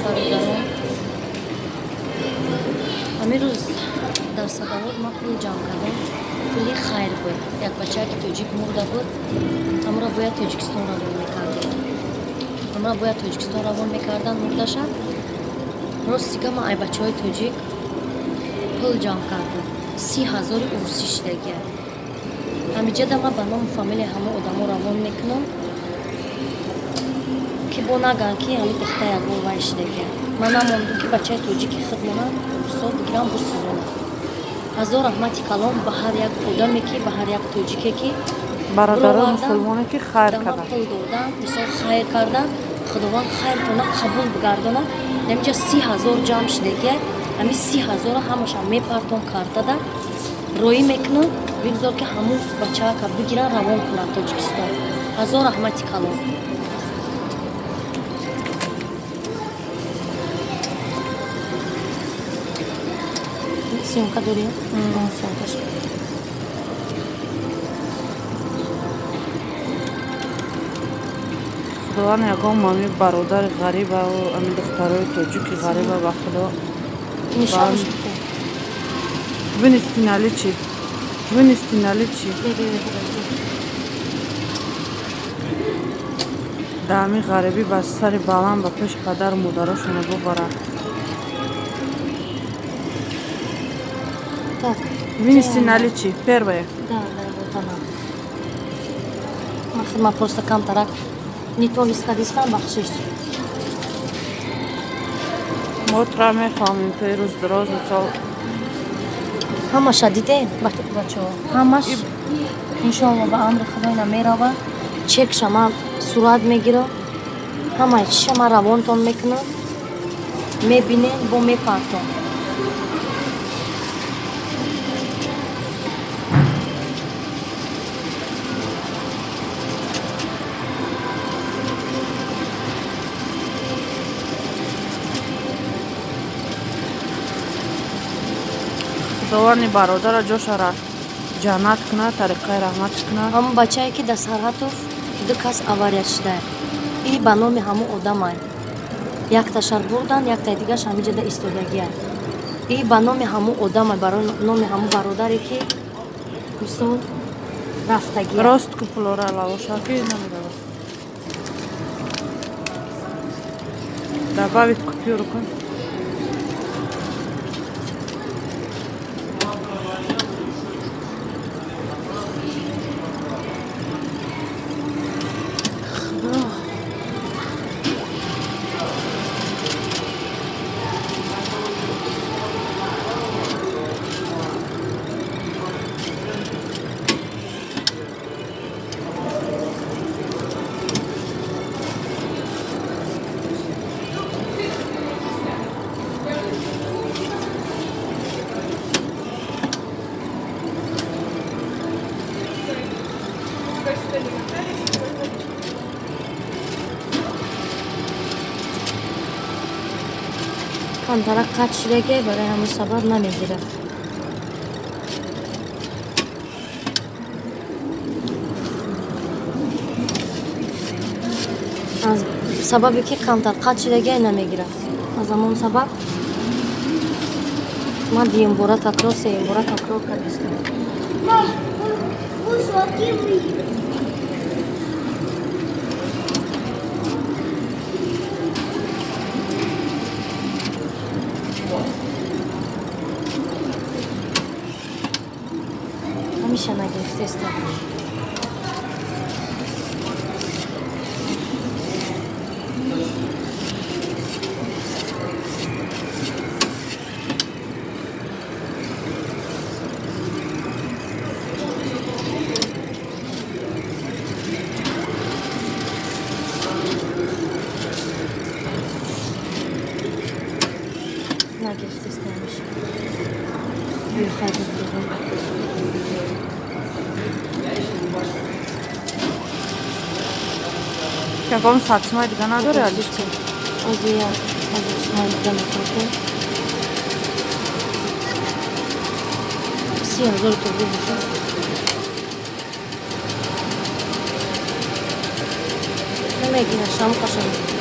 харизарон. Ҳамин рӯз дар садовод ман пул ҷамъ кардам. Пули хайр буд. Як бачаки тоҷик мурда буд. Амро бояд Тоҷикистон равон мекардем. Амро бояд Тоҷикистон равон мекардан мурдаша. Ростига ман ай бачаҳои тоҷик пул ҷамъ кардам. 30,000 урси шидагия. Ҳамиҷада ман ба номи фамилияи ҳама одамо равон мекунам. Ки бо наган ки ҳами духта ягон вай шидагия. Ман намондум ки бачаи тоҷики худ монам урсо бигирам бусӯзонам. ҳазор раҳмати калом ба ҳар як одаме ки ба ҳар як тоҷике ки бародарон мусулмоне ки хайр кардан, пул додан, мисол хайр кардан, худованд хайртона қабул бигардонад. Намиҷа 30,000 ҷамъ шидагия. ҳами 30,000 ҳамаша мепартон картада роӣ мекунам. бигзор ки ҳамун бачаака бигиран равон кунад Тоҷикистон. ҳазор раҳмати калом. Съемка дорем? Съемкаш. худованд ягон мами бародари ғариба ами духтарои тоҷики ғариба ба худо Нишонаш бите. винистинали чи да ами ғарибӣ ба сари баланд ба пеши падару модарошона бубарад. Так. винистинали чи первое. Да, вот она. Махма просто камтарак. Не то лискадистан бахшиш. мо тра мефаҳмем пирӯз дуроз мисол ҳамаша дидем бачаҳо. ҳамаш иншоалло ба амри худо ина мерава. чекша ман сурат мегирам. ҳамаи чиша ман равонтон мекунам. мебинем бо мепартон. худованди бародара ҷошара ҷаннат кунад, тариқаи раҳматиш кунад. ҳамун бачае ки дар Сарҳатов ду кас авария шудаа. И ба номи ҳамун одамай. Якташар бурдан, яктай дигаш ҳамиҷада истодагия. И ба номи ҳамун одамай, барои номи ҳамун бародаре ки мисол рафтагия. рост куплора лавошаки намедавад. добавить купюру кун. камтарак қат шудагия барои ҳамун сабаб намегирад. аз сабабе ки камтар қат шудагия намегирад. аз ҳамун сабаб ман дуюм бора такрор сеюм бора такрор кардистам. ҳамиша нагирифтестам. Нагирифтестам ҳамиша. Бихайр ягон сатсмай дига надоре алишки? азия азисмай дига мекарде. 30,000 тӯбе боша. намегира шам қашам.